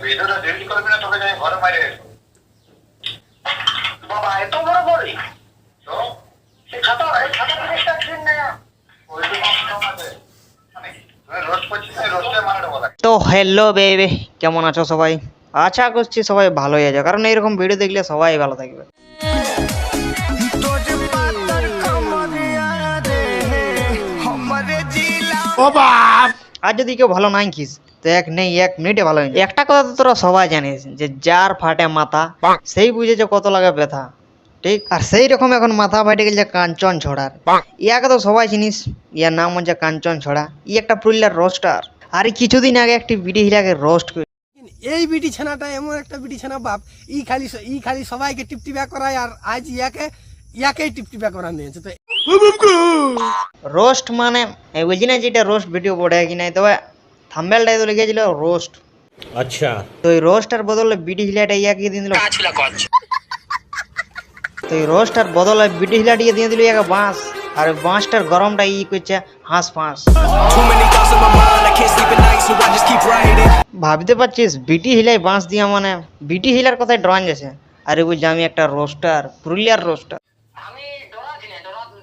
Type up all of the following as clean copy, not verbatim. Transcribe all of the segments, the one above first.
ভিডিওটা ডিলিট করবি না, তোকে যাই ঘরে মাইরে গেছো বাবা, এত বড় বড়ি তো সে ছাতা জিনিসটা কিন না ওই তো কম আছে মানে রোস্ট করছিস, রোস্টে মারাটা বলা। তো হ্যালো বেবি, কেমন আছো সবাই? আশা করছি সবাই ভালোই আছে, কারণ এইরকম ভিডিও দেখলে সবাই ভালো থাকবে। আর যদি কেউ ভালো নাই খিস তো এক নেই, 1 মিনিটে ভালো হয়ে যায়। একটা কথা তো তোরা সবাই জানিস যে যার ফাটে মাথা সেই বুঝে যে কত লাগে ব্যথা, ঠিক? আর সেই রকম এখন মাথা ফাটে গেছে কাঞ্চন ছড়ার। ইয়াকে তো সবাই চিনিস, ইয়ার নাম হচ্ছে কাঞ্চন ছড়া। ই একটা পুরুলিয়ার রোস্টার। আর কিছুদিন আগে একটি বিডি হিলাকে রোস্ট করে। এই বিটি ছানাটা এমন একটা বিটি ছানা বাপ, ই খালি সবাইকে টিপটিপা করায়, আর আজ ইয়াকেই টিপটিপা করা নিয়েছে। তো রোস্ট মানে বুঝি না যেটা রোস্ট ভিডিও পড়ে কি নাই, তবে থাম্বনেলটাই তো লিখেছিল রোস্ট। अच्छा তো এই রোস্টার বদলে বিডি হিলাটা ইয়াকে দিয়ে দিল। তো এই রোস্টার বদলে বিডি হিলাটিকে দিয়ে দিল ইয়াকে বাঁশ। আর ওই বাঁশটার গরমটা ই করছে হাঁস ফাঁস। ভাবতে পারছিস বিটি হিলাই বাঁশ দিয়া, মানে বিটি হিলার কথায় ড্রন যাচ্ছে। আরে বুঝলি আমি একটা রোস্টার, পুরুলিয়ার রোস্টার। আমি ডরাচ্ছি না,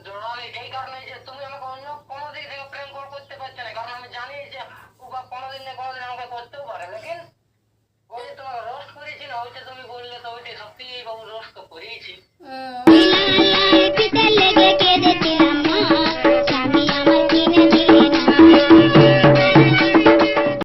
ডরাই এই কারণে যে তুমি আমাকে অন্য কোনো দিক থেকে প্রেম করতে পারছো না, কারণ আমি জানি যে ও বা কোনোদিন না কোনোদিন আমাকে করতেও পারে। লেকিন ওই যে তোমাকে রোস্ট করেছি না, ওইটা তুমি বললে তো ওইটা সত্যি বাবু রোস্ট তো করেইছি।